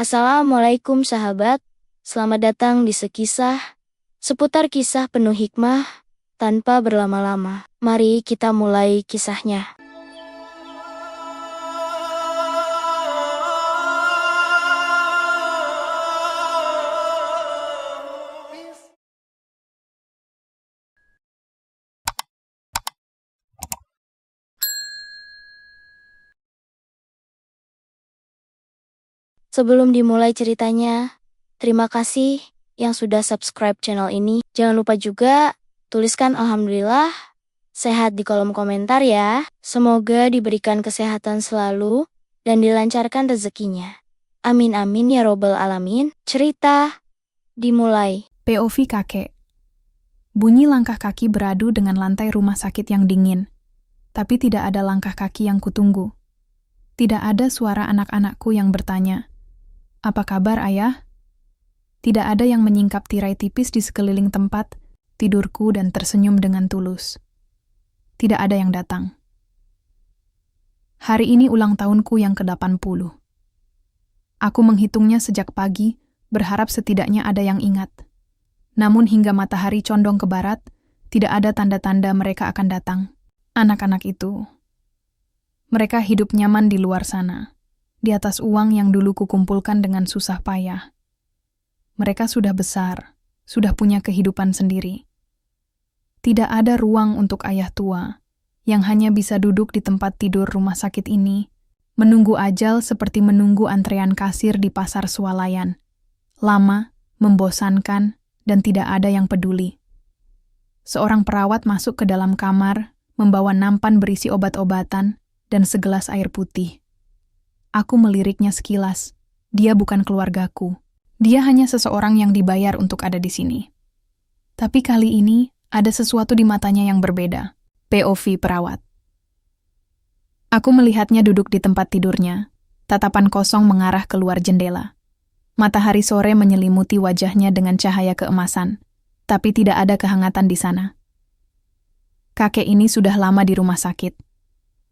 Assalamualaikum sahabat, selamat datang di Sekisah, seputar kisah penuh hikmah, tanpa berlama-lama. Mari kita mulai kisahnya. Sebelum dimulai ceritanya, terima kasih yang sudah subscribe channel ini. Jangan lupa juga tuliskan Alhamdulillah sehat di kolom komentar ya. Semoga diberikan kesehatan selalu dan dilancarkan rezekinya. Amin amin ya robbal alamin. Cerita dimulai. POV kakek. Bunyi langkah kaki beradu dengan lantai rumah sakit yang dingin. Tapi tidak ada langkah kaki yang kutunggu. Tidak ada suara anak-anakku yang bertanya, "Apa kabar, Ayah?" Tidak ada yang menyingkap tirai tipis di sekeliling tempat tidurku dan tersenyum dengan tulus. Tidak ada yang datang. Hari ini ulang tahunku yang ke-80. Aku menghitungnya sejak pagi, berharap setidaknya ada yang ingat. Namun hingga matahari condong ke barat, tidak ada tanda-tanda mereka akan datang. Anak-anak itu. Mereka hidup nyaman di luar sana, di atas uang yang dulu kukumpulkan dengan susah payah. Mereka sudah besar, sudah punya kehidupan sendiri. Tidak ada ruang untuk ayah tua, yang hanya bisa duduk di tempat tidur rumah sakit ini, menunggu ajal seperti menunggu antrean kasir di pasar swalayan. Lama, membosankan, dan tidak ada yang peduli. Seorang perawat masuk ke dalam kamar, membawa nampan berisi obat-obatan dan segelas air putih. Aku meliriknya sekilas. Dia bukan keluargaku. Dia hanya seseorang yang dibayar untuk ada di sini. Tapi kali ini, ada sesuatu di matanya yang berbeda. POV perawat. Aku melihatnya duduk di tempat tidurnya. Tatapan kosong mengarah keluar jendela. Matahari sore menyelimuti wajahnya dengan cahaya keemasan. Tapi tidak ada kehangatan di sana. Kakek ini sudah lama di rumah sakit.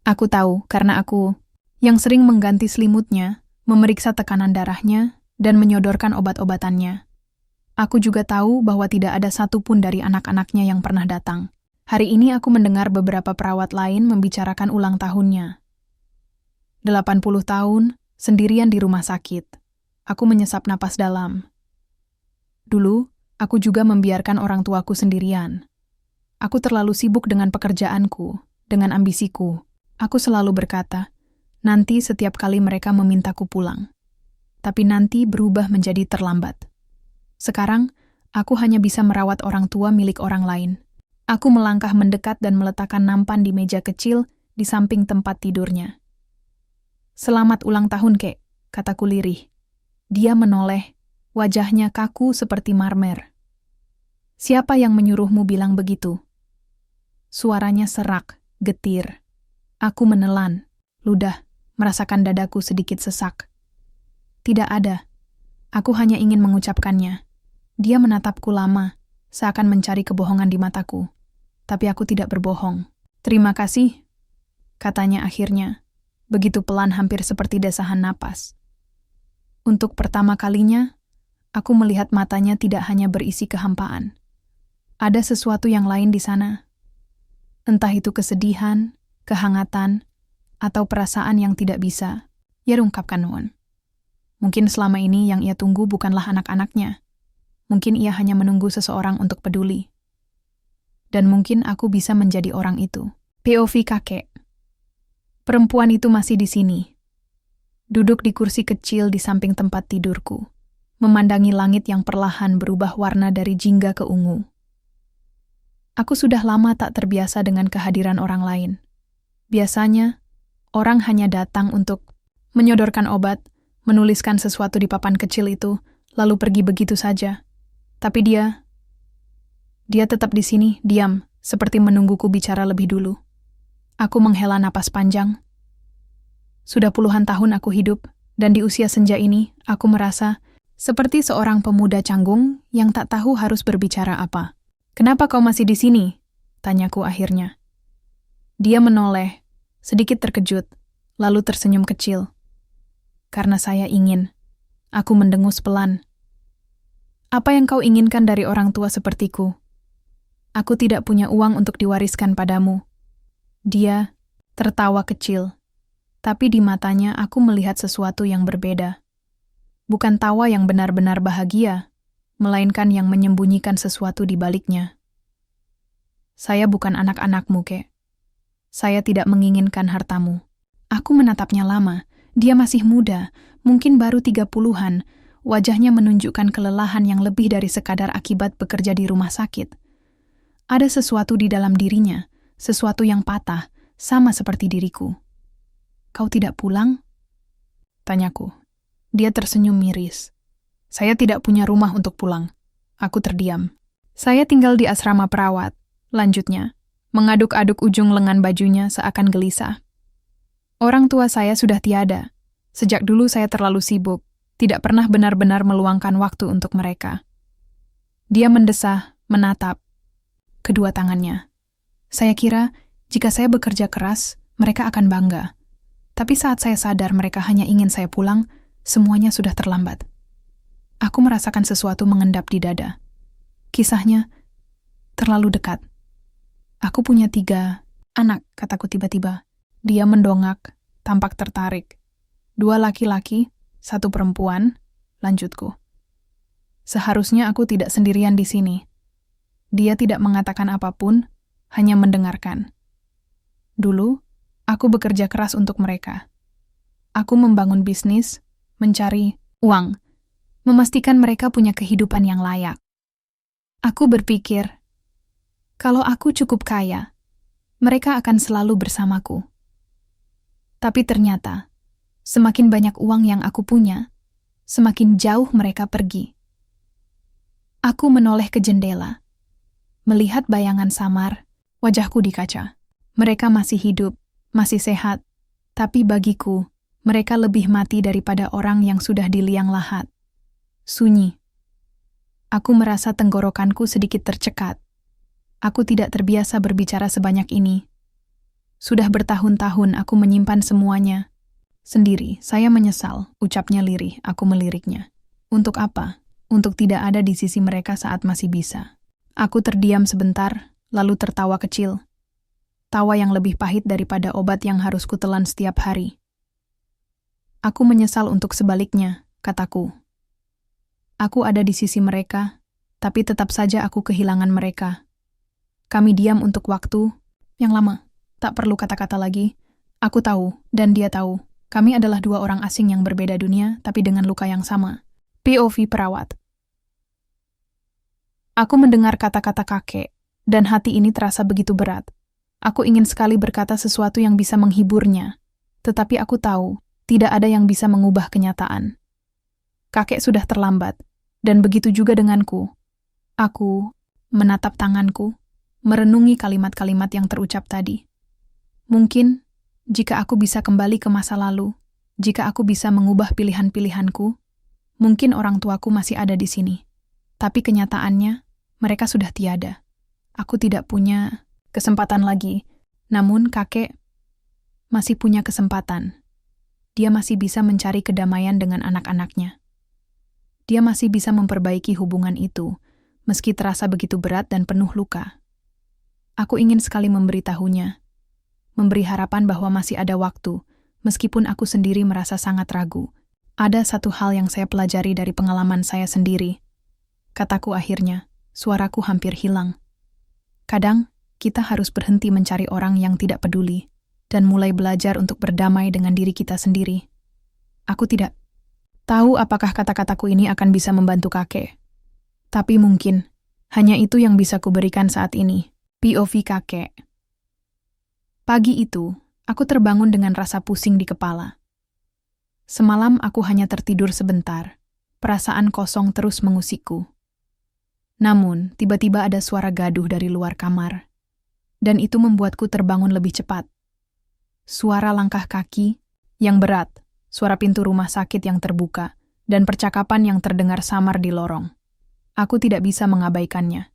Aku tahu karena aku yang sering mengganti selimutnya, memeriksa tekanan darahnya, dan menyodorkan obat-obatannya. Aku juga tahu bahwa tidak ada satupun dari anak-anaknya yang pernah datang. Hari ini aku mendengar beberapa perawat lain membicarakan ulang tahunnya. 80 tahun, sendirian di rumah sakit. Aku menyesap napas dalam. Dulu, aku juga membiarkan orang tuaku sendirian. Aku terlalu sibuk dengan pekerjaanku, dengan ambisiku. Aku selalu berkata, nanti setiap kali mereka memintaku pulang. Tapi nanti berubah menjadi terlambat. Sekarang, aku hanya bisa merawat orang tua milik orang lain. Aku melangkah mendekat dan meletakkan nampan di meja kecil di samping tempat tidurnya. "Selamat ulang tahun, Kek," kataku lirih. Dia menoleh, wajahnya kaku seperti marmer. "Siapa yang menyuruhmu bilang begitu?" Suaranya serak, getir. Aku menelan, ludah, merasakan dadaku sedikit sesak. Tidak ada. Aku hanya ingin mengucapkannya. Dia menatapku lama, seakan mencari kebohongan di mataku. Tapi aku tidak berbohong. "Terima kasih," katanya akhirnya, begitu pelan hampir seperti desahan napas. Untuk pertama kalinya, aku melihat matanya tidak hanya berisi kehampaan. Ada sesuatu yang lain di sana. Entah itu kesedihan, kehangatan, atau perasaan yang tidak bisa ia ungkapkan. Mungkin selama ini yang ia tunggu bukanlah anak-anaknya. Mungkin ia hanya menunggu seseorang untuk peduli. Dan mungkin aku bisa menjadi orang itu. POV kakek. Perempuan itu masih di sini. Duduk di kursi kecil di samping tempat tidurku. Memandangi langit yang perlahan berubah warna dari jingga ke ungu. Aku sudah lama tak terbiasa dengan kehadiran orang lain. Biasanya, orang hanya datang untuk menyodorkan obat, menuliskan sesuatu di papan kecil itu, lalu pergi begitu saja. Tapi dia tetap di sini, diam, seperti menungguku bicara lebih dulu. Aku menghela napas panjang. Sudah puluhan tahun aku hidup, dan di usia senja ini, aku merasa seperti seorang pemuda canggung yang tak tahu harus berbicara apa. "Kenapa kau masih di sini?" tanyaku akhirnya. Dia menoleh, sedikit terkejut, lalu tersenyum kecil. "Karena saya ingin. Aku mendengus pelan. Apa yang kau inginkan dari orang tua sepertiku? Aku tidak punya uang untuk diwariskan padamu. Dia tertawa kecil, tapi di matanya aku melihat sesuatu yang berbeda. Bukan tawa yang benar-benar bahagia, melainkan yang menyembunyikan sesuatu di baliknya. Saya bukan anak-anakmu, Kek. Saya tidak menginginkan hartamu. Aku menatapnya lama. Dia masih muda, mungkin baru 30-an. Wajahnya menunjukkan kelelahan yang lebih dari sekadar akibat bekerja di rumah sakit. Ada sesuatu di dalam dirinya, sesuatu yang patah, sama seperti diriku. Kau tidak pulang? Tanyaku. Dia tersenyum miris. Saya tidak punya rumah untuk pulang. Aku terdiam. Saya tinggal di asrama perawat, lanjutnya, mengaduk-aduk ujung lengan bajunya seakan gelisah. Orang tua saya sudah tiada. Sejak dulu saya terlalu sibuk, tidak pernah benar-benar meluangkan waktu untuk mereka. Dia mendesah, menatap kedua tangannya. Saya kira, jika saya bekerja keras, mereka akan bangga. Tapi saat saya sadar mereka hanya ingin saya pulang, semuanya sudah terlambat. Aku merasakan sesuatu mengendap di dada. Kisahnya terlalu dekat. Aku punya 3 anak, kataku tiba-tiba. Dia mendongak, tampak tertarik. 2 laki-laki, 1 perempuan, lanjutku. Seharusnya aku tidak sendirian di sini. Dia tidak mengatakan apapun, hanya mendengarkan. Dulu, aku bekerja keras untuk mereka. Aku membangun bisnis, mencari uang, memastikan mereka punya kehidupan yang layak. Aku berpikir, kalau aku cukup kaya, mereka akan selalu bersamaku. Tapi ternyata, semakin banyak uang yang aku punya, semakin jauh mereka pergi. Aku menoleh ke jendela, melihat bayangan samar, wajahku di kaca. Mereka masih hidup, masih sehat, tapi bagiku, mereka lebih mati daripada orang yang sudah di liang lahat. Sunyi. Aku merasa tenggorokanku sedikit tercekat. Aku tidak terbiasa berbicara sebanyak ini. Sudah bertahun-tahun aku menyimpan semuanya. Sendiri, saya menyesal, ucapnya lirih, aku meliriknya. Untuk apa? Untuk tidak ada di sisi mereka saat masih bisa. Aku terdiam sebentar, lalu tertawa kecil. Tawa yang lebih pahit daripada obat yang harus kutelan setiap hari. Aku menyesal untuk sebaliknya, kataku. Aku ada di sisi mereka, tapi tetap saja aku kehilangan mereka. Kami diam untuk waktu yang lama. Tak perlu kata-kata lagi. Aku tahu, dan dia tahu. Kami adalah 2 orang asing yang berbeda dunia, tapi dengan luka yang sama. POV perawat. Aku mendengar kata-kata kakek, dan hati ini terasa begitu berat. Aku ingin sekali berkata sesuatu yang bisa menghiburnya, tetapi aku tahu, tidak ada yang bisa mengubah kenyataan. Kakek sudah terlambat, dan begitu juga denganku. Aku menatap tanganku, merenungi kalimat-kalimat yang terucap tadi. Mungkin, jika aku bisa kembali ke masa lalu, jika aku bisa mengubah pilihan-pilihanku, mungkin orang tuaku masih ada di sini. Tapi kenyataannya, mereka sudah tiada. Aku tidak punya kesempatan lagi, namun kakek masih punya kesempatan. Dia masih bisa mencari kedamaian dengan anak-anaknya. Dia masih bisa memperbaiki hubungan itu, meski terasa begitu berat dan penuh luka. Aku ingin sekali memberitahunya, memberi harapan bahwa masih ada waktu, meskipun aku sendiri merasa sangat ragu. Ada satu hal yang saya pelajari dari pengalaman saya sendiri. Kataku akhirnya, suaraku hampir hilang. Kadang, kita harus berhenti mencari orang yang tidak peduli, dan mulai belajar untuk berdamai dengan diri kita sendiri. Aku tidak tahu apakah kata-kataku ini akan bisa membantu kakek. Tapi mungkin, hanya itu yang bisa kuberikan saat ini. POV kakek. Pagi itu, aku terbangun dengan rasa pusing di kepala. Semalam aku hanya tertidur sebentar. Perasaan kosong terus mengusikku. Namun, tiba-tiba ada suara gaduh dari luar kamar. Dan itu membuatku terbangun lebih cepat. Suara langkah kaki yang berat, suara pintu rumah sakit yang terbuka, dan percakapan yang terdengar samar di lorong. Aku tidak bisa mengabaikannya.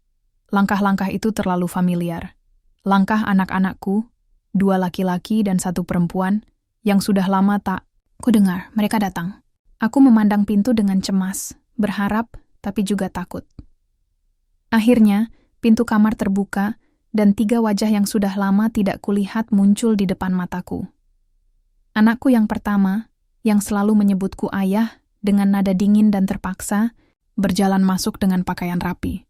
Langkah-langkah itu terlalu familiar. Langkah anak-anakku, 2 laki-laki dan 1 perempuan, yang sudah lama tak kudengar, mereka datang. Aku memandang pintu dengan cemas, berharap tapi juga takut. Akhirnya, pintu kamar terbuka dan 3 wajah yang sudah lama tidak kulihat muncul di depan mataku. Anakku yang pertama, yang selalu menyebutku ayah dengan nada dingin dan terpaksa, berjalan masuk dengan pakaian rapi.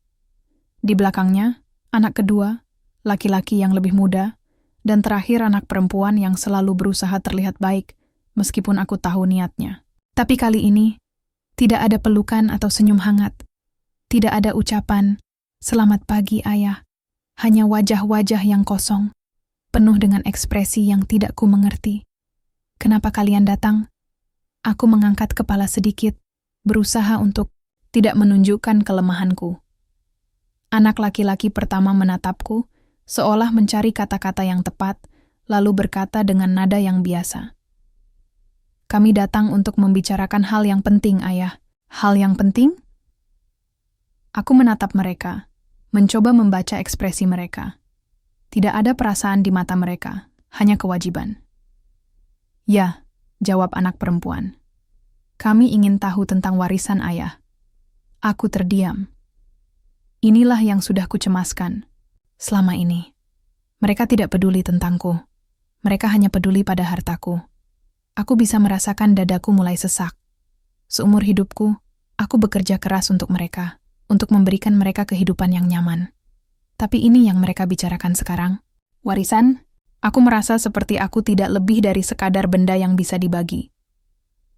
Di belakangnya, anak kedua, laki-laki yang lebih muda, dan terakhir anak perempuan yang selalu berusaha terlihat baik, meskipun aku tahu niatnya. Tapi kali ini, tidak ada pelukan atau senyum hangat. Tidak ada ucapan, "Selamat pagi, ayah." Hanya wajah-wajah yang kosong, penuh dengan ekspresi yang tidak ku mengerti. "Kenapa kalian datang?" Aku mengangkat kepala sedikit, berusaha untuk tidak menunjukkan kelemahanku. Anak laki-laki pertama menatapku, seolah mencari kata-kata yang tepat, lalu berkata dengan nada yang biasa. "Kami datang untuk membicarakan hal yang penting, ayah." "Hal yang penting?" Aku menatap mereka, mencoba membaca ekspresi mereka. Tidak ada perasaan di mata mereka, hanya kewajiban. "Ya," jawab anak perempuan. "Kami ingin tahu tentang warisan ayah." Aku terdiam. Inilah yang sudah kucemaskan. Selama ini, mereka tidak peduli tentangku. Mereka hanya peduli pada hartaku. Aku bisa merasakan dadaku mulai sesak. Seumur hidupku, aku bekerja keras untuk mereka, untuk memberikan mereka kehidupan yang nyaman. Tapi ini yang mereka bicarakan sekarang. Warisan? Aku merasa seperti aku tidak lebih dari sekadar benda yang bisa dibagi.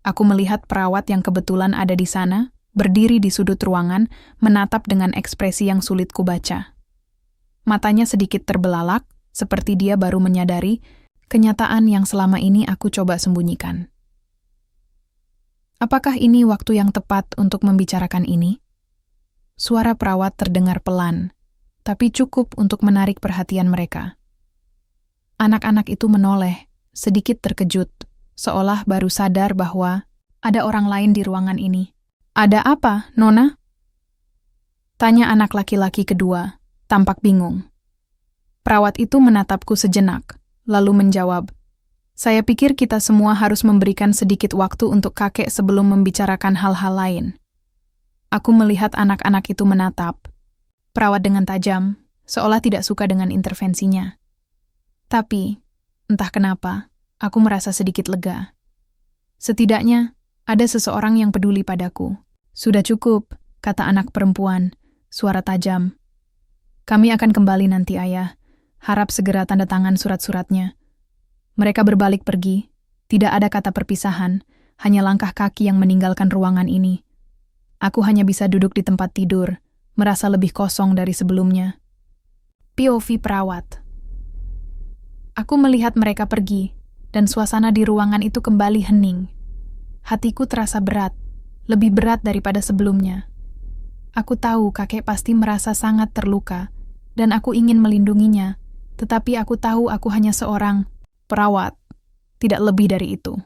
Aku melihat perawat yang kebetulan ada di sana, berdiri di sudut ruangan, menatap dengan ekspresi yang sulit kubaca. Matanya sedikit terbelalak, seperti dia baru menyadari kenyataan yang selama ini aku coba sembunyikan. Apakah ini waktu yang tepat untuk membicarakan ini? Suara perawat terdengar pelan, tapi cukup untuk menarik perhatian mereka. Anak-anak itu menoleh, sedikit terkejut, seolah baru sadar bahwa ada orang lain di ruangan ini. "Ada apa, Nona?" Tanya anak laki-laki kedua, tampak bingung. Perawat itu menatapku sejenak, lalu menjawab, "Saya pikir kita semua harus memberikan sedikit waktu untuk kakek sebelum membicarakan hal-hal lain." Aku melihat anak-anak itu menatap. Perawat dengan tajam, seolah tidak suka dengan intervensinya. Tapi, entah kenapa, aku merasa sedikit lega. Setidaknya, ada seseorang yang peduli padaku. "Sudah cukup," kata anak perempuan, suara tajam. "Kami akan kembali nanti, ayah. Harap segera tanda tangan surat-suratnya." Mereka berbalik pergi. Tidak ada kata perpisahan, hanya langkah kaki yang meninggalkan ruangan ini. Aku hanya bisa duduk di tempat tidur, merasa lebih kosong dari sebelumnya. POV perawat. Aku melihat mereka pergi, dan suasana di ruangan itu kembali hening. Hatiku terasa berat, lebih berat daripada sebelumnya. Aku tahu kakek pasti merasa sangat terluka, dan aku ingin melindunginya, tetapi aku tahu aku hanya seorang perawat, tidak lebih dari itu.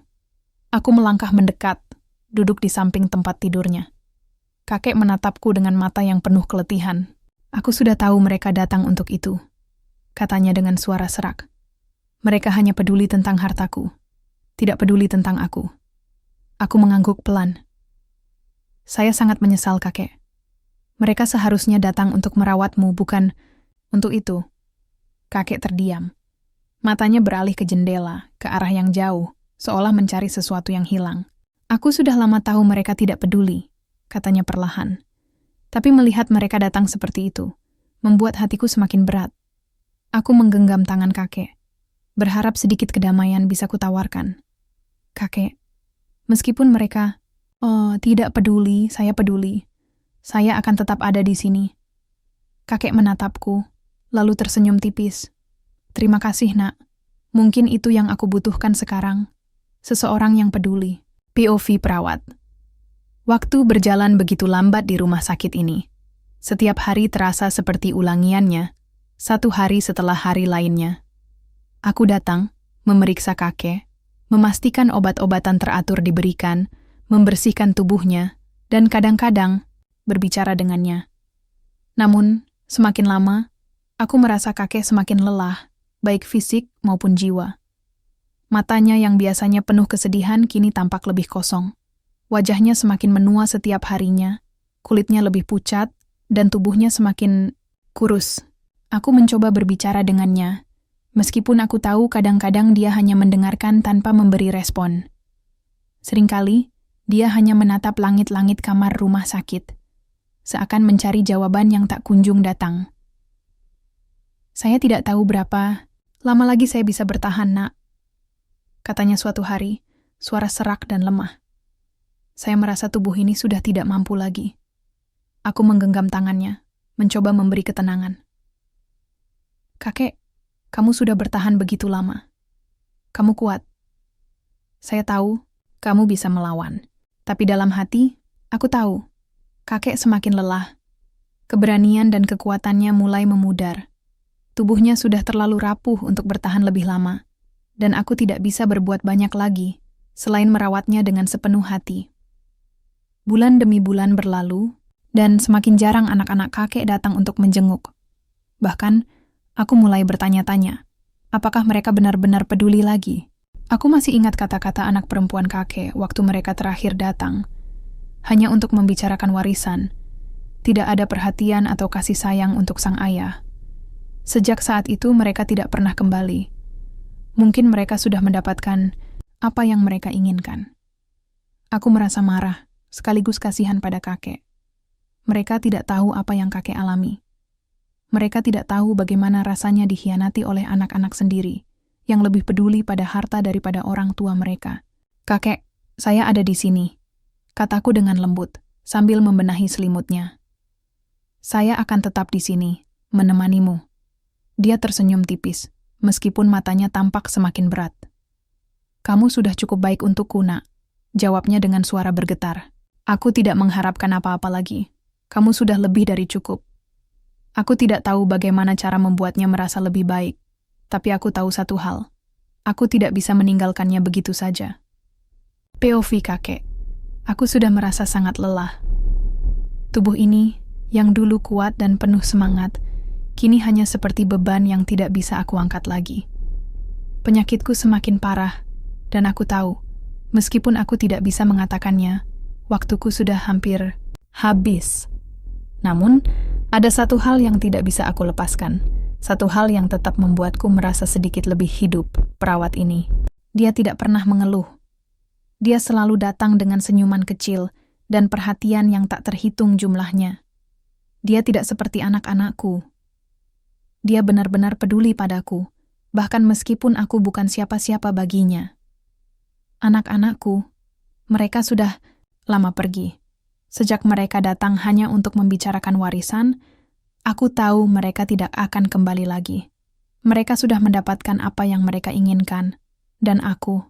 Aku melangkah mendekat, duduk di samping tempat tidurnya. Kakek menatapku dengan mata yang penuh keletihan. "Aku sudah tahu mereka datang untuk itu," katanya dengan suara serak. "Mereka hanya peduli tentang hartaku, tidak peduli tentang aku." Aku mengangguk pelan. "Saya sangat menyesal, kakek. Mereka seharusnya datang untuk merawatmu, bukan untuk itu." Kakek terdiam. Matanya beralih ke jendela, ke arah yang jauh, seolah mencari sesuatu yang hilang. "Aku sudah lama tahu mereka tidak peduli," katanya perlahan. Tapi melihat mereka datang seperti itu, membuat hatiku semakin berat. Aku menggenggam tangan kakek, berharap sedikit kedamaian bisa kutawarkan. "Kakek, meskipun mereka, tidak peduli, saya peduli. Saya akan tetap ada di sini." Kakek menatapku, lalu tersenyum tipis. "Terima kasih, nak. Mungkin itu yang aku butuhkan sekarang. Seseorang yang peduli." POV perawat. Waktu berjalan begitu lambat di rumah sakit ini. Setiap hari terasa seperti ulangiannya, satu hari setelah hari lainnya. Aku datang, memeriksa kakek, memastikan obat-obatan teratur diberikan, membersihkan tubuhnya, dan kadang-kadang berbicara dengannya. Namun, semakin lama, aku merasa kakek semakin lelah, baik fisik maupun jiwa. Matanya yang biasanya penuh kesedihan kini tampak lebih kosong. Wajahnya semakin menua setiap harinya, kulitnya lebih pucat, dan tubuhnya semakin kurus. Aku mencoba berbicara dengannya, meskipun aku tahu kadang-kadang dia hanya mendengarkan tanpa memberi respon. Seringkali, dia hanya menatap langit-langit kamar rumah sakit, seakan mencari jawaban yang tak kunjung datang. Saya tidak tahu berapa lama lagi saya bisa bertahan, Nak. Katanya suatu hari, suara serak dan lemah. Saya merasa tubuh ini sudah tidak mampu lagi. Aku menggenggam tangannya, mencoba memberi ketenangan. Kakek, kamu sudah bertahan begitu lama. Kamu kuat. Saya tahu, kamu bisa melawan. Tapi dalam hati, aku tahu, kakek semakin lelah. Keberanian dan kekuatannya mulai memudar. Tubuhnya sudah terlalu rapuh untuk bertahan lebih lama. Dan aku tidak bisa berbuat banyak lagi, selain merawatnya dengan sepenuh hati. Bulan demi bulan berlalu, dan semakin jarang anak-anak kakek datang untuk menjenguk. Bahkan, aku mulai bertanya-tanya, apakah mereka benar-benar peduli lagi? Aku masih ingat kata-kata anak perempuan kakek waktu mereka terakhir datang. Hanya untuk membicarakan warisan. Tidak ada perhatian atau kasih sayang untuk sang ayah. Sejak saat itu mereka tidak pernah kembali. Mungkin mereka sudah mendapatkan apa yang mereka inginkan. Aku merasa marah, sekaligus kasihan pada kakek. Mereka tidak tahu apa yang kakek alami. Mereka tidak tahu bagaimana rasanya dikhianati oleh anak-anak sendiri, yang lebih peduli pada harta daripada orang tua mereka. Kakek, saya ada di sini, kataku dengan lembut, sambil membenahi selimutnya. Saya akan tetap di sini, menemanimu. Dia tersenyum tipis, meskipun matanya tampak semakin berat. Kamu sudah cukup baik untukku, Nak, jawabnya dengan suara bergetar. Aku tidak mengharapkan apa-apa lagi. Kamu sudah lebih dari cukup. Aku tidak tahu bagaimana cara membuatnya merasa lebih baik, tapi aku tahu satu hal. Aku tidak bisa meninggalkannya begitu saja. POV kakek, aku sudah merasa sangat lelah. Tubuh ini, yang dulu kuat dan penuh semangat, kini hanya seperti beban yang tidak bisa aku angkat lagi. Penyakitku semakin parah, dan aku tahu, meskipun aku tidak bisa mengatakannya, waktuku sudah hampir habis. Namun, ada satu hal yang tidak bisa aku lepaskan. Satu hal yang tetap membuatku merasa sedikit lebih hidup, perawat ini. Dia tidak pernah mengeluh. Dia selalu datang dengan senyuman kecil dan perhatian yang tak terhitung jumlahnya. Dia tidak seperti anak-anakku. Dia benar-benar peduli padaku, bahkan meskipun aku bukan siapa-siapa baginya. Anak-anakku, mereka sudah lama pergi. Sejak mereka datang hanya untuk membicarakan warisan, aku tahu mereka tidak akan kembali lagi. Mereka sudah mendapatkan apa yang mereka inginkan, dan aku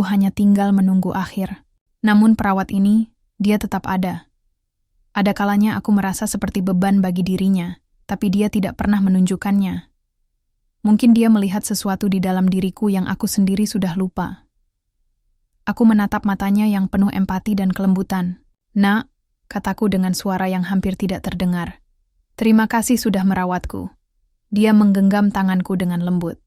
hanya tinggal menunggu akhir. Namun perawat ini, dia tetap ada. Ada kalanya aku merasa seperti beban bagi dirinya, tapi dia tidak pernah menunjukkannya. Mungkin dia melihat sesuatu di dalam diriku yang aku sendiri sudah lupa. Aku menatap matanya yang penuh empati dan kelembutan. Nak, kataku dengan suara yang hampir tidak terdengar. Terima kasih sudah merawatku. Dia menggenggam tanganku dengan lembut.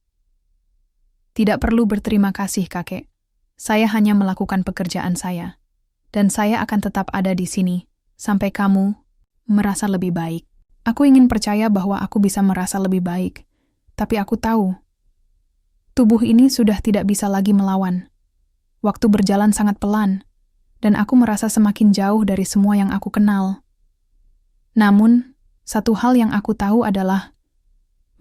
Tidak perlu berterima kasih, kakek. Saya hanya melakukan pekerjaan saya. Dan saya akan tetap ada di sini, sampai kamu merasa lebih baik. Aku ingin percaya bahwa aku bisa merasa lebih baik. Tapi aku tahu, tubuh ini sudah tidak bisa lagi melawan. Waktu berjalan sangat pelan, dan aku merasa semakin jauh dari semua yang aku kenal. Namun, satu hal yang aku tahu adalah,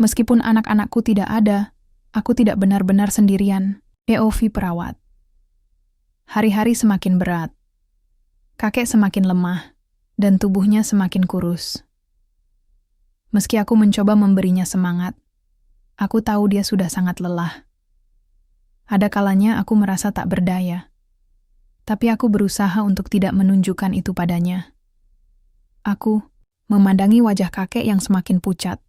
meskipun anak-anakku tidak ada, aku tidak benar-benar sendirian. POV perawat. Hari-hari semakin berat. Kakek semakin lemah, dan tubuhnya semakin kurus. Meski aku mencoba memberinya semangat, aku tahu dia sudah sangat lelah. Ada kalanya aku merasa tak berdaya. Tapi aku berusaha untuk tidak menunjukkan itu padanya. Aku memandangi wajah kakek yang semakin pucat,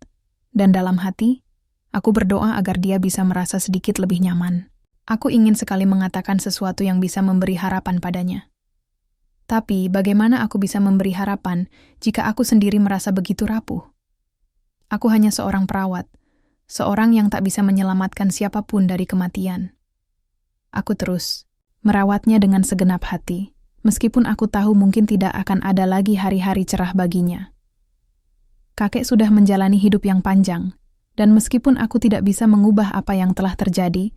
dan dalam hati, aku berdoa agar dia bisa merasa sedikit lebih nyaman. Aku ingin sekali mengatakan sesuatu yang bisa memberi harapan padanya. Tapi bagaimana aku bisa memberi harapan jika aku sendiri merasa begitu rapuh? Aku hanya seorang perawat, seorang yang tak bisa menyelamatkan siapapun dari kematian. Aku terus merawatnya dengan segenap hati, meskipun aku tahu mungkin tidak akan ada lagi hari-hari cerah baginya. Kakek sudah menjalani hidup yang panjang, dan meskipun aku tidak bisa mengubah apa yang telah terjadi,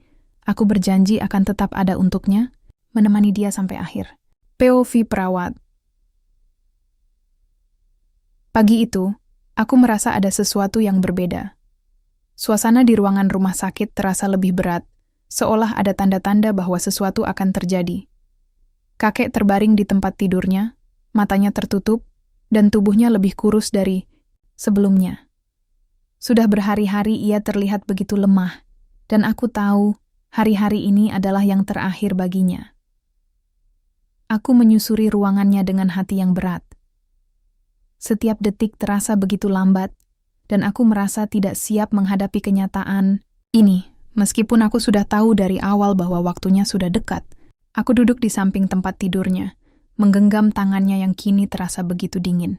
aku berjanji akan tetap ada untuknya, menemani dia sampai akhir. POV perawat. Pagi itu, aku merasa ada sesuatu yang berbeda. Suasana di ruangan rumah sakit terasa lebih berat, seolah ada tanda-tanda bahwa sesuatu akan terjadi. Kakek terbaring di tempat tidurnya, matanya tertutup, dan tubuhnya lebih kurus dari sebelumnya. Sudah berhari-hari ia terlihat begitu lemah, dan aku tahu hari-hari ini adalah yang terakhir baginya. Aku menyusuri ruangannya dengan hati yang berat. Setiap detik terasa begitu lambat, dan aku merasa tidak siap menghadapi kenyataan ini. Meskipun aku sudah tahu dari awal bahwa waktunya sudah dekat, aku duduk di samping tempat tidurnya, menggenggam tangannya yang kini terasa begitu dingin.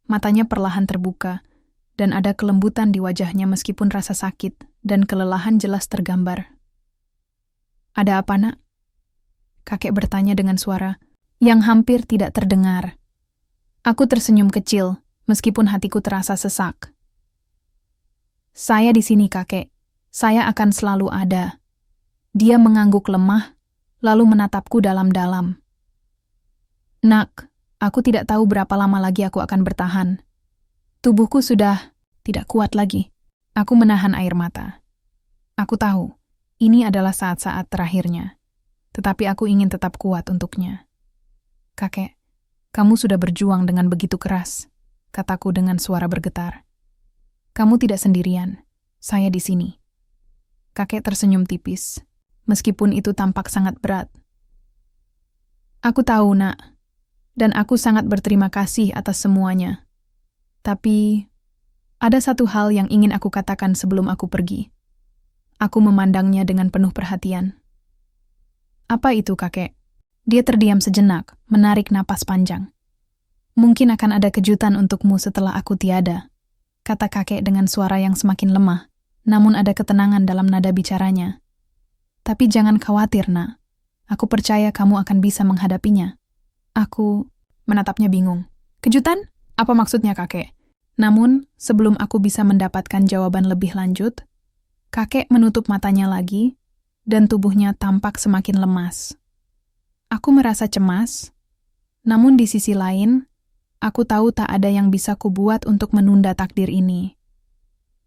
Matanya perlahan terbuka, dan ada kelembutan di wajahnya meskipun rasa sakit dan kelelahan jelas tergambar. "Ada apa, Nak?" Kakek bertanya dengan suara yang hampir tidak terdengar. Aku tersenyum kecil, meskipun hatiku terasa sesak. "Saya di sini, Kakek. Saya akan selalu ada." Dia mengangguk lemah, lalu menatapku dalam-dalam. "Nak, aku tidak tahu berapa lama lagi aku akan bertahan. Tubuhku sudah tidak kuat lagi." Aku menahan air mata. Aku tahu, ini adalah saat-saat terakhirnya. Tetapi aku ingin tetap kuat untuknya. "Kakek, kamu sudah berjuang dengan begitu keras," kataku dengan suara bergetar. "Kamu tidak sendirian, saya di sini." Kakek tersenyum tipis, meskipun itu tampak sangat berat. "Aku tahu, Nak, dan aku sangat berterima kasih atas semuanya. Tapi, ada satu hal yang ingin aku katakan sebelum aku pergi." Aku memandangnya dengan penuh perhatian. "Apa itu, Kakek?" Dia terdiam sejenak, menarik napas panjang. "Mungkin akan ada kejutan untukmu setelah aku tiada," kata kakek dengan suara yang semakin lemah, namun ada ketenangan dalam nada bicaranya. "Tapi jangan khawatir, Nak. Aku percaya kamu akan bisa menghadapinya." Aku menatapnya bingung. "Kejutan? Apa maksudnya, Kakek?" Namun, sebelum aku bisa mendapatkan jawaban lebih lanjut, kakek menutup matanya lagi, dan tubuhnya tampak semakin lemas. Aku merasa cemas, namun di sisi lain, aku tahu tak ada yang bisa kubuat untuk menunda takdir ini.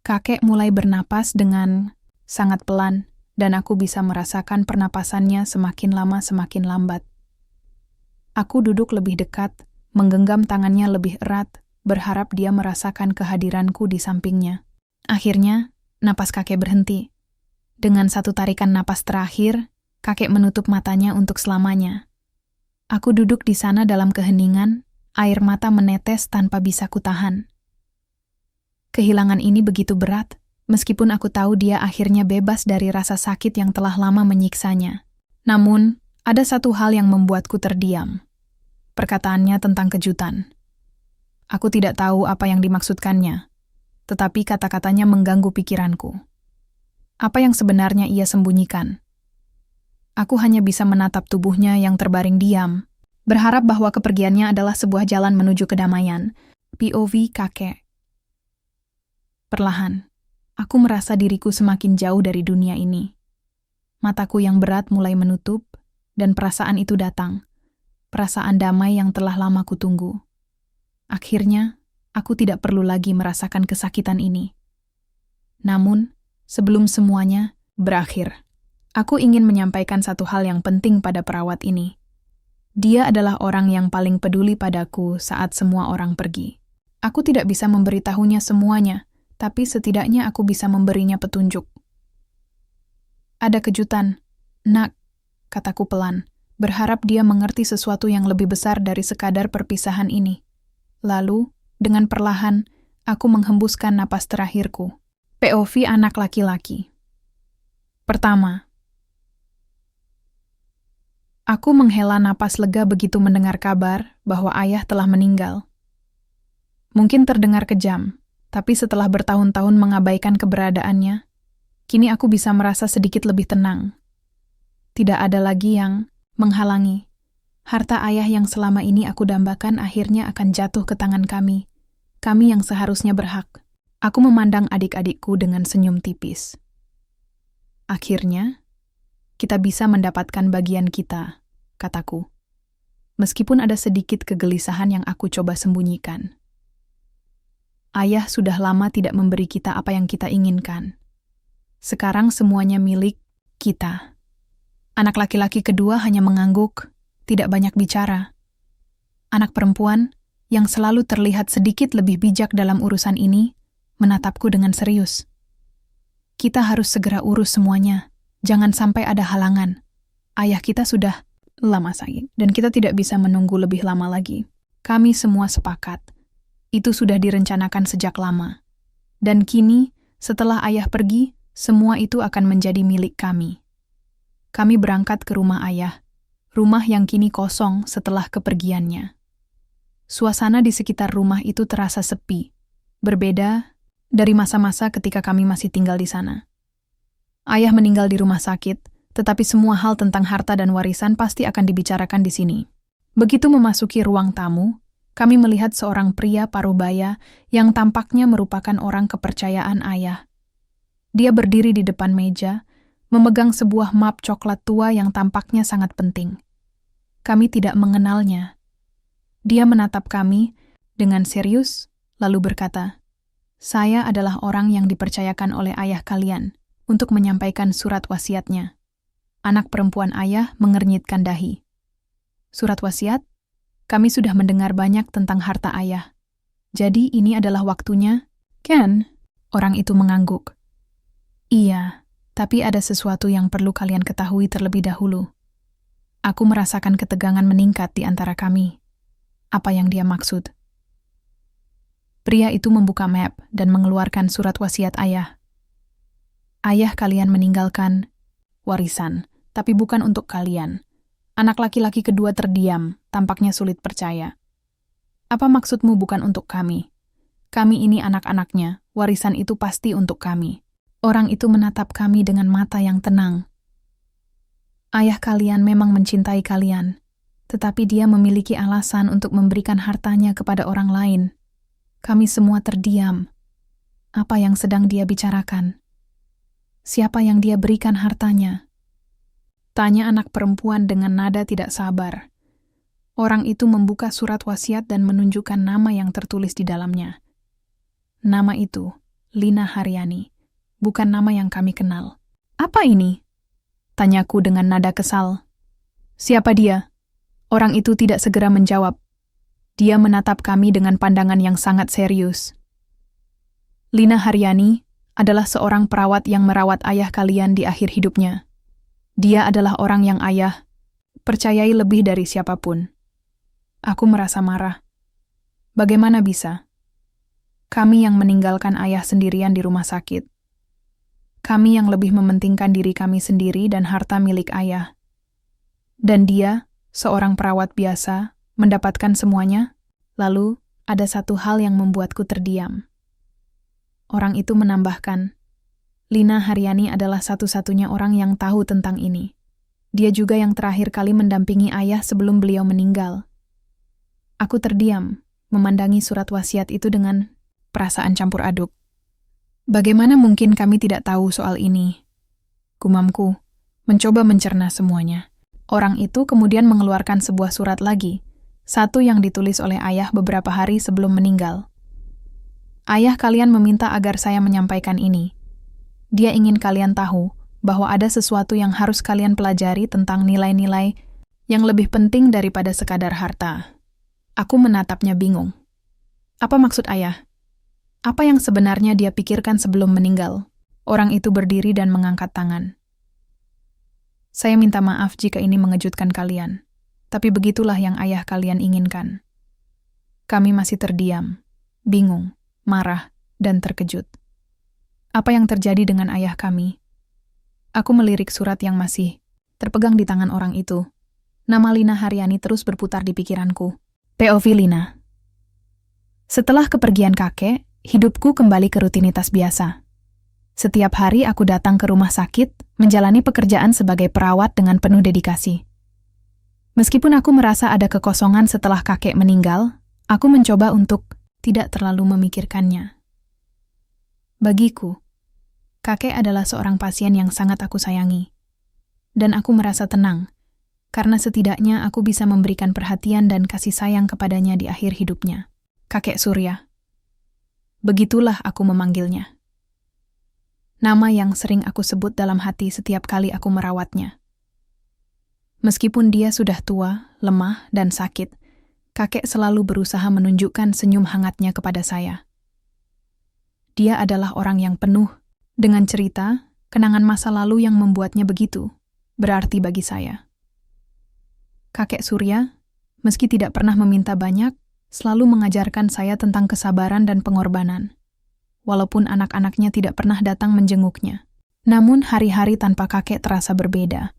Kakek mulai bernapas dengan sangat pelan, dan aku bisa merasakan pernapasannya semakin lama semakin lambat. Aku duduk lebih dekat, menggenggam tangannya lebih erat, berharap dia merasakan kehadiranku di sampingnya. Akhirnya, napas kakek berhenti. Dengan satu tarikan napas terakhir, kakek menutup matanya untuk selamanya. Aku duduk di sana dalam keheningan, air mata menetes tanpa bisa kutahan. Kehilangan ini begitu berat, meskipun aku tahu dia akhirnya bebas dari rasa sakit yang telah lama menyiksanya. Namun, ada satu hal yang membuatku terdiam. Perkataannya tentang kejutan. Aku tidak tahu apa yang dimaksudkannya, tetapi kata-katanya mengganggu pikiranku. Apa yang sebenarnya ia sembunyikan? Aku hanya bisa menatap tubuhnya yang terbaring diam, berharap bahwa kepergiannya adalah sebuah jalan menuju kedamaian. POV kakek. Perlahan, aku merasa diriku semakin jauh dari dunia ini. Mataku yang berat mulai menutup, dan perasaan itu datang. Perasaan damai yang telah lama kutunggu. Akhirnya, aku tidak perlu lagi merasakan kesakitan ini. Namun, sebelum semuanya berakhir, aku ingin menyampaikan satu hal yang penting pada perawat ini. Dia adalah orang yang paling peduli padaku saat semua orang pergi. Aku tidak bisa memberitahunya semuanya, tapi setidaknya aku bisa memberinya petunjuk. "Ada kejutan, Nak," kataku pelan, berharap dia mengerti sesuatu yang lebih besar dari sekadar perpisahan ini. Lalu, dengan perlahan, aku menghembuskan napas terakhirku. POV anak laki-laki. Pertama, aku menghela napas lega begitu mendengar kabar bahwa ayah telah meninggal. Mungkin terdengar kejam, tapi setelah bertahun-tahun mengabaikan keberadaannya, kini aku bisa merasa sedikit lebih tenang. Tidak ada lagi yang menghalangi. Harta ayah yang selama ini aku dambakan akhirnya akan jatuh ke tangan kami. Kami yang seharusnya berhak. Aku memandang adik-adikku dengan senyum tipis. Akhirnya, kita bisa mendapatkan bagian kita, kataku. Meskipun ada sedikit kegelisahan yang aku coba sembunyikan. Ayah sudah lama tidak memberi kita apa yang kita inginkan. Sekarang semuanya milik kita. Anak laki-laki kedua hanya mengangguk, tidak banyak bicara. Anak perempuan, yang selalu terlihat sedikit lebih bijak dalam urusan ini, menatapku dengan serius. Kita harus segera urus semuanya. Jangan sampai ada halangan. Ayah kita sudah lama sakit, dan kita tidak bisa menunggu lebih lama lagi. Kami semua sepakat. Itu sudah direncanakan sejak lama. Dan kini, setelah ayah pergi, semua itu akan menjadi milik kami. Kami berangkat ke rumah ayah, rumah yang kini kosong setelah kepergiannya. Suasana di sekitar rumah itu terasa sepi, berbeda dari masa-masa ketika kami masih tinggal di sana. Ayah meninggal di rumah sakit, tetapi semua hal tentang harta dan warisan pasti akan dibicarakan di sini. Begitu memasuki ruang tamu, kami melihat seorang pria parubaya yang tampaknya merupakan orang kepercayaan ayah. Dia berdiri di depan meja, memegang sebuah map coklat tua yang tampaknya sangat penting. Kami tidak mengenalnya. Dia menatap kami dengan serius, lalu berkata, "Saya adalah orang yang dipercayakan oleh ayah kalian untuk menyampaikan surat wasiatnya." Anak perempuan ayah mengernyitkan dahi. Surat wasiat? Kami sudah mendengar banyak tentang harta ayah. Jadi ini adalah waktunya? Ken? Orang itu mengangguk. Iya, tapi ada sesuatu yang perlu kalian ketahui terlebih dahulu. Aku merasakan ketegangan meningkat di antara kami. Apa yang dia maksud? Pria itu membuka map dan mengeluarkan surat wasiat ayah. Ayah kalian meninggalkan warisan, tapi bukan untuk kalian. Anak laki-laki kedua terdiam, tampaknya sulit percaya. Apa maksudmu bukan untuk kami? Kami ini anak-anaknya, warisan itu pasti untuk kami. Orang itu menatap kami dengan mata yang tenang. Ayah kalian memang mencintai kalian, tetapi dia memiliki alasan untuk memberikan hartanya kepada orang lain. Kami semua terdiam. Apa yang sedang dia bicarakan? Siapa yang dia berikan hartanya? Tanya anak perempuan dengan nada tidak sabar. Orang itu membuka surat wasiat dan menunjukkan nama yang tertulis di dalamnya. Nama itu, Lina Haryani, bukan nama yang kami kenal. Apa ini? Tanyaku dengan nada kesal. Siapa dia? Orang itu tidak segera menjawab. Dia menatap kami dengan pandangan yang sangat serius. Lina Haryani adalah seorang perawat yang merawat ayah kalian di akhir hidupnya. Dia adalah orang yang ayah percayai lebih dari siapapun. Aku merasa marah. Bagaimana bisa? Kami yang meninggalkan ayah sendirian di rumah sakit. Kami yang lebih mementingkan diri kami sendiri dan harta milik ayah. Dan dia, seorang perawat biasa, mendapatkan semuanya. Lalu, ada satu hal yang membuatku terdiam. Orang itu menambahkan, Lina Haryani adalah satu-satunya orang yang tahu tentang ini. Dia juga yang terakhir kali mendampingi ayah sebelum beliau meninggal. Aku terdiam, memandangi surat wasiat itu dengan perasaan campur aduk. Bagaimana mungkin kami tidak tahu soal ini? Gumamku, mencoba mencerna semuanya. Orang itu kemudian mengeluarkan sebuah surat lagi, satu yang ditulis oleh ayah beberapa hari sebelum meninggal. Ayah kalian meminta agar saya menyampaikan ini. Dia ingin kalian tahu bahwa ada sesuatu yang harus kalian pelajari tentang nilai-nilai yang lebih penting daripada sekadar harta. Aku menatapnya bingung. Apa maksud ayah? Apa yang sebenarnya dia pikirkan sebelum meninggal? Orang itu berdiri dan mengangkat tangan. Saya minta maaf jika ini mengejutkan kalian, tapi begitulah yang ayah kalian inginkan. Kami masih terdiam, bingung, marah, dan terkejut. Apa yang terjadi dengan ayah kami? Aku melirik surat yang masih terpegang di tangan orang itu. Nama Lina Haryani terus berputar di pikiranku. POV Lina. Setelah kepergian kakek, hidupku kembali ke rutinitas biasa. Setiap hari aku datang ke rumah sakit, menjalani pekerjaan sebagai perawat dengan penuh dedikasi. Meskipun aku merasa ada kekosongan setelah kakek meninggal, aku mencoba untuk tidak terlalu memikirkannya. Bagiku, kakek adalah seorang pasien yang sangat aku sayangi. Dan aku merasa tenang, karena setidaknya aku bisa memberikan perhatian dan kasih sayang kepadanya di akhir hidupnya. Kakek Surya. Begitulah aku memanggilnya. Nama yang sering aku sebut dalam hati setiap kali aku merawatnya. Meskipun dia sudah tua, lemah, dan sakit, kakek selalu berusaha menunjukkan senyum hangatnya kepada saya. Dia adalah orang yang penuh dengan cerita, kenangan masa lalu yang membuatnya begitu berarti bagi saya. Kakek Surya, meski tidak pernah meminta banyak, selalu mengajarkan saya tentang kesabaran dan pengorbanan. Walaupun anak-anaknya tidak pernah datang menjenguknya. Namun hari-hari tanpa kakek terasa berbeda.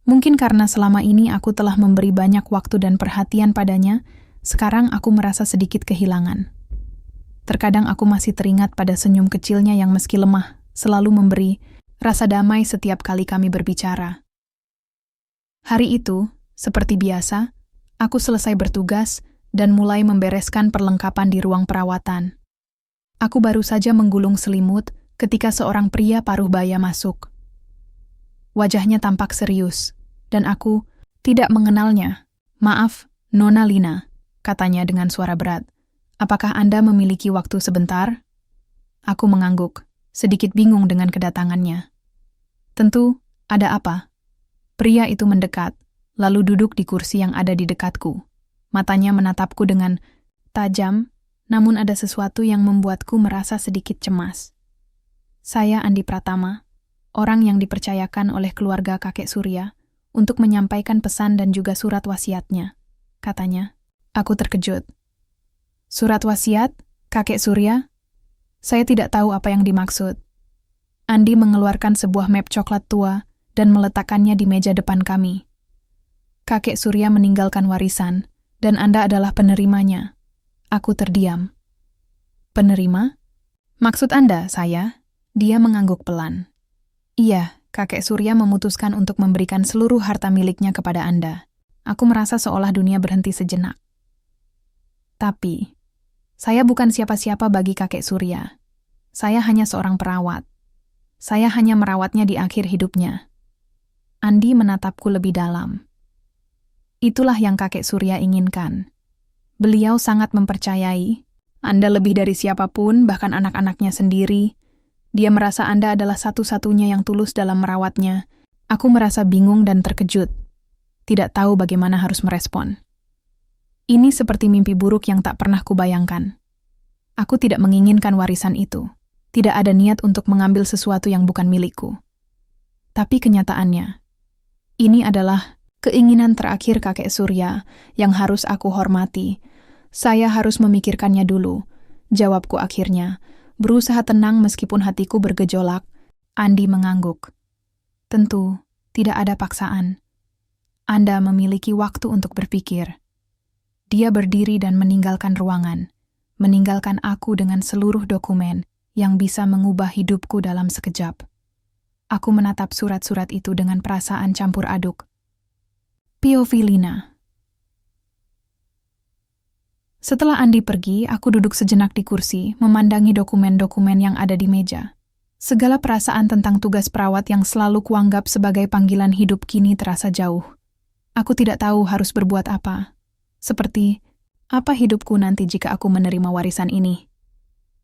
Mungkin karena selama ini aku telah memberi banyak waktu dan perhatian padanya, sekarang aku merasa sedikit kehilangan. Terkadang aku masih teringat pada senyum kecilnya yang meski lemah, selalu memberi rasa damai setiap kali kami berbicara. Hari itu, seperti biasa, aku selesai bertugas dan mulai membereskan perlengkapan di ruang perawatan. Aku baru saja menggulung selimut ketika seorang pria paruh baya masuk. Wajahnya tampak serius, dan aku tidak mengenalnya. "Maaf, Nona Lina," katanya dengan suara berat. "Apakah Anda memiliki waktu sebentar?" Aku mengangguk, sedikit bingung dengan kedatangannya. "Tentu, ada apa?" Pria itu mendekat, lalu duduk di kursi yang ada di dekatku. Matanya menatapku dengan tajam, namun ada sesuatu yang membuatku merasa sedikit cemas. "Saya Andi Pratama, orang yang dipercayakan oleh keluarga kakek Surya untuk menyampaikan pesan dan juga surat wasiatnya," katanya. Aku terkejut. "Surat wasiat, kakek Surya?" Saya tidak tahu apa yang dimaksud. Andi mengeluarkan sebuah map coklat tua dan meletakkannya di meja depan kami. "Kakek Surya meninggalkan warisan, dan Anda adalah penerimanya." Aku terdiam. "Penerima? Maksud Anda, saya?" Dia mengangguk pelan. "Iya, kakek Surya memutuskan untuk memberikan seluruh harta miliknya kepada Anda." Aku merasa seolah dunia berhenti sejenak. Tapi, saya bukan siapa-siapa bagi kakek Surya. Saya hanya seorang perawat. Saya hanya merawatnya di akhir hidupnya. Andi menatapku lebih dalam. "Itulah yang kakek Surya inginkan. Beliau sangat mempercayai Anda lebih dari siapapun, bahkan anak-anaknya sendiri. Dia merasa Anda adalah satu-satunya yang tulus dalam merawatnya." Aku merasa bingung dan terkejut. Tidak tahu bagaimana harus merespon. Ini seperti mimpi buruk yang tak pernah kubayangkan. Aku tidak menginginkan warisan itu. Tidak ada niat untuk mengambil sesuatu yang bukan milikku. Tapi kenyataannya, ini adalah keinginan terakhir kakek Surya yang harus aku hormati. Saya harus memikirkannya dulu. Jawabku akhirnya, berusaha tenang meskipun hatiku bergejolak. Andi mengangguk. "Tentu, tidak ada paksaan. Anda memiliki waktu untuk berpikir." Dia berdiri dan meninggalkan ruangan, meninggalkan aku dengan seluruh dokumen yang bisa mengubah hidupku dalam sekejap. Aku menatap surat-surat itu dengan perasaan campur aduk. POV Lina. Setelah Andi pergi, aku duduk sejenak di kursi, memandangi dokumen-dokumen yang ada di meja. Segala perasaan tentang tugas perawat yang selalu kuanggap sebagai panggilan hidup kini terasa jauh. Aku tidak tahu harus berbuat apa. Seperti, apa hidupku nanti jika aku menerima warisan ini?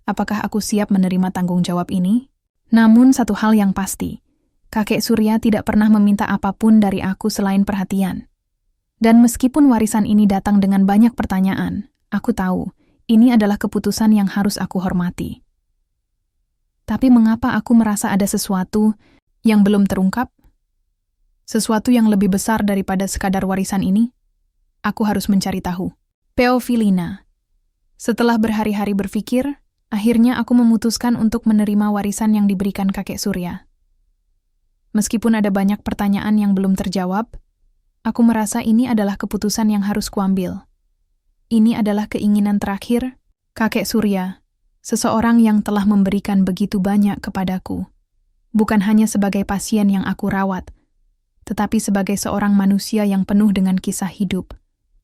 Apakah aku siap menerima tanggung jawab ini? Namun satu hal yang pasti, kakek Surya tidak pernah meminta apapun dari aku selain perhatian. Dan meskipun warisan ini datang dengan banyak pertanyaan, aku tahu ini adalah keputusan yang harus aku hormati. Tapi mengapa aku merasa ada sesuatu yang belum terungkap? Sesuatu yang lebih besar daripada sekadar warisan ini? Aku harus mencari tahu. POV Lina. Setelah berhari-hari berpikir, akhirnya aku memutuskan untuk menerima warisan yang diberikan kakek Surya. Meskipun ada banyak pertanyaan yang belum terjawab, aku merasa ini adalah keputusan yang harus kuambil. Ini adalah keinginan terakhir kakek Surya, seseorang yang telah memberikan begitu banyak kepadaku. bukan hanya sebagai pasien yang aku rawat, tetapi sebagai seorang manusia yang penuh dengan kisah hidup,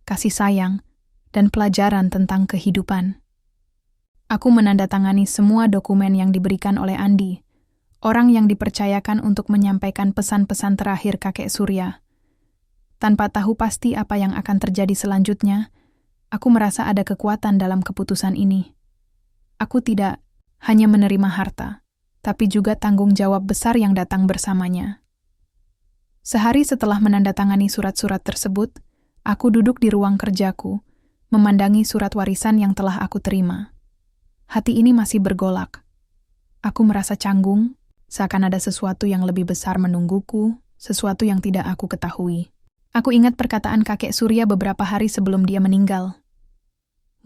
kasih sayang, dan pelajaran tentang kehidupan. Aku menandatangani semua dokumen yang diberikan oleh Andi, orang yang dipercayakan untuk menyampaikan pesan-pesan terakhir kakek Surya. Tanpa tahu pasti apa yang akan terjadi selanjutnya, aku merasa ada kekuatan dalam keputusan ini. Aku tidak hanya menerima harta, tapi juga tanggung jawab besar yang datang bersamanya. Sehari setelah menandatangani surat-surat tersebut, aku duduk di ruang kerjaku, memandangi surat warisan yang telah aku terima. Hati ini masih bergolak. Aku merasa canggung, seakan ada sesuatu yang lebih besar menungguku, sesuatu yang tidak aku ketahui. Aku ingat perkataan kakek Surya beberapa hari sebelum dia meninggal.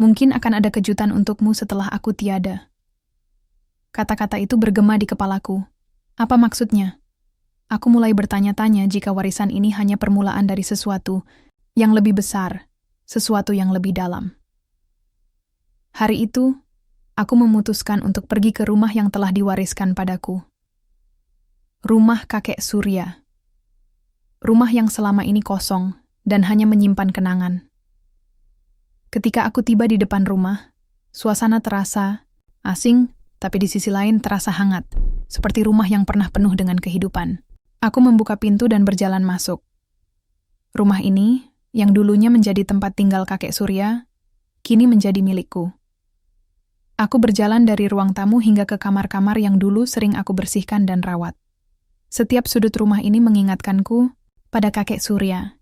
Mungkin akan ada kejutan untukmu setelah aku tiada. Kata-kata itu bergema di kepalaku. Apa maksudnya? Aku mulai bertanya-tanya jika warisan ini hanya permulaan dari sesuatu yang lebih besar, sesuatu yang lebih dalam. Hari itu, aku memutuskan untuk pergi ke rumah yang telah diwariskan padaku. Rumah kakek Surya. Rumah yang selama ini kosong dan hanya menyimpan kenangan. Ketika aku tiba di depan rumah, suasana terasa asing, tapi di sisi lain terasa hangat, seperti rumah yang pernah penuh dengan kehidupan. Aku membuka pintu dan berjalan masuk. Rumah ini, yang dulunya menjadi tempat tinggal kakek Surya, kini menjadi milikku. Aku berjalan dari ruang tamu hingga ke kamar-kamar yang dulu sering aku bersihkan dan rawat. Setiap sudut rumah ini mengingatkanku pada kakek Surya.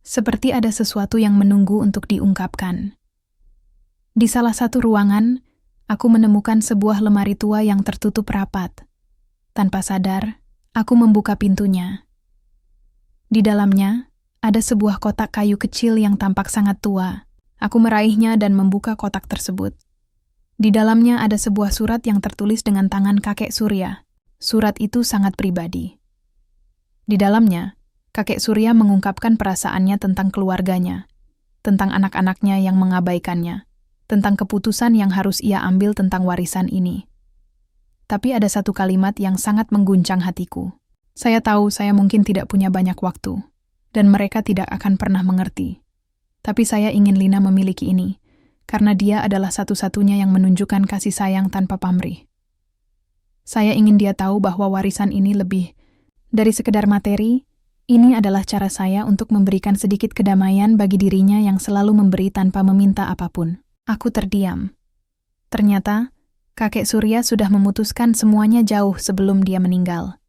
Seperti ada sesuatu yang menunggu untuk diungkapkan. Di salah satu ruangan, aku menemukan sebuah lemari tua yang tertutup rapat. Tanpa sadar, aku membuka pintunya. Di dalamnya, ada sebuah kotak kayu kecil yang tampak sangat tua. Aku meraihnya dan membuka kotak tersebut. Di dalamnya ada sebuah surat yang tertulis dengan tangan kakek Surya. Surat itu sangat pribadi. Di dalamnya, kakek Surya mengungkapkan perasaannya tentang keluarganya, tentang anak-anaknya yang mengabaikannya, tentang keputusan yang harus ia ambil tentang warisan ini. Tapi ada satu kalimat yang sangat mengguncang hatiku. Saya tahu saya mungkin tidak punya banyak waktu, dan mereka tidak akan pernah mengerti. Tapi saya ingin Lina memiliki ini, karena dia adalah satu-satunya yang menunjukkan kasih sayang tanpa pamrih. Saya ingin dia tahu bahwa warisan ini lebih dari sekedar materi. Ini adalah cara saya untuk memberikan sedikit kedamaian bagi dirinya yang selalu memberi tanpa meminta apapun. Aku terdiam. Ternyata, kakek Surya sudah memutuskan semuanya jauh sebelum dia meninggal.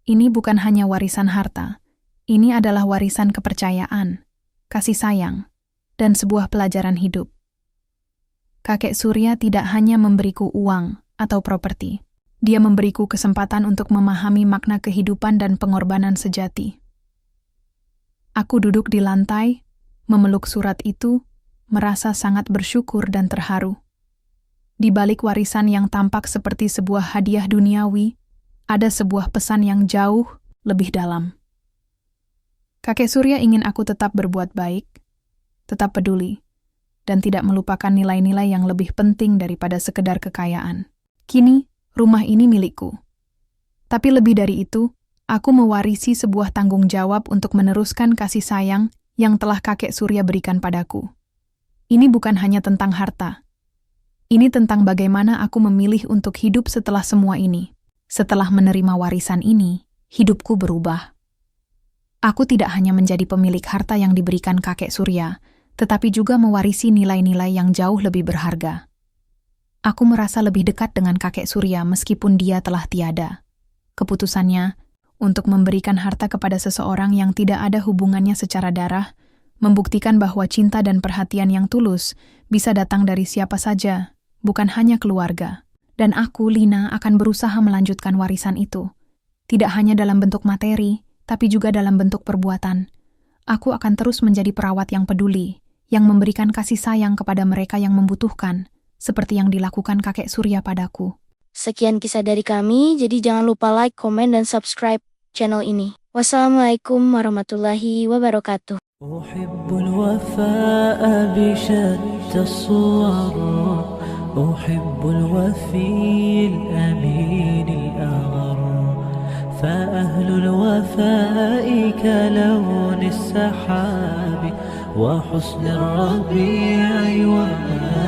Ini bukan hanya warisan harta. Ini adalah warisan kepercayaan, kasih sayang, dan sebuah pelajaran hidup. Kakek Surya tidak hanya memberiku uang atau properti. Dia memberiku kesempatan untuk memahami makna kehidupan dan pengorbanan sejati. Aku duduk di lantai, memeluk surat itu, merasa sangat bersyukur dan terharu. Di balik warisan yang tampak seperti sebuah hadiah duniawi, ada sebuah pesan yang jauh lebih dalam. Kakek Surya ingin aku tetap berbuat baik, tetap peduli, dan tidak melupakan nilai-nilai yang lebih penting daripada sekedar kekayaan. Kini, rumah ini milikku. Tapi lebih dari itu, aku mewarisi sebuah tanggung jawab untuk meneruskan kasih sayang yang telah kakek Surya berikan padaku. Ini bukan hanya tentang harta. Ini tentang bagaimana aku memilih untuk hidup setelah semua ini. Setelah menerima warisan ini, hidupku berubah. Aku tidak hanya menjadi pemilik harta yang diberikan kakek Surya, tetapi juga mewarisi nilai-nilai yang jauh lebih berharga. Aku merasa lebih dekat dengan kakek Surya meskipun dia telah tiada. Keputusannya untuk memberikan harta kepada seseorang yang tidak ada hubungannya secara darah, membuktikan bahwa cinta dan perhatian yang tulus bisa datang dari siapa saja, bukan hanya keluarga. Dan aku, Lina, akan berusaha melanjutkan warisan itu. Tidak hanya dalam bentuk materi, tapi juga dalam bentuk perbuatan. Aku akan terus menjadi perawat yang peduli, yang memberikan kasih sayang kepada mereka yang membutuhkan, seperti yang dilakukan kakek Surya padaku. Sekian kisah dari kami, jadi jangan lupa like, komen, dan subscribe channel ini. Wassalamualaikum warahmatullahi wabarakatuh. أحب الوفاء بشتى الصور أحب الوفي الأمين الأغر فأهل الوفاء كلون السحاب وحسن الربيع وما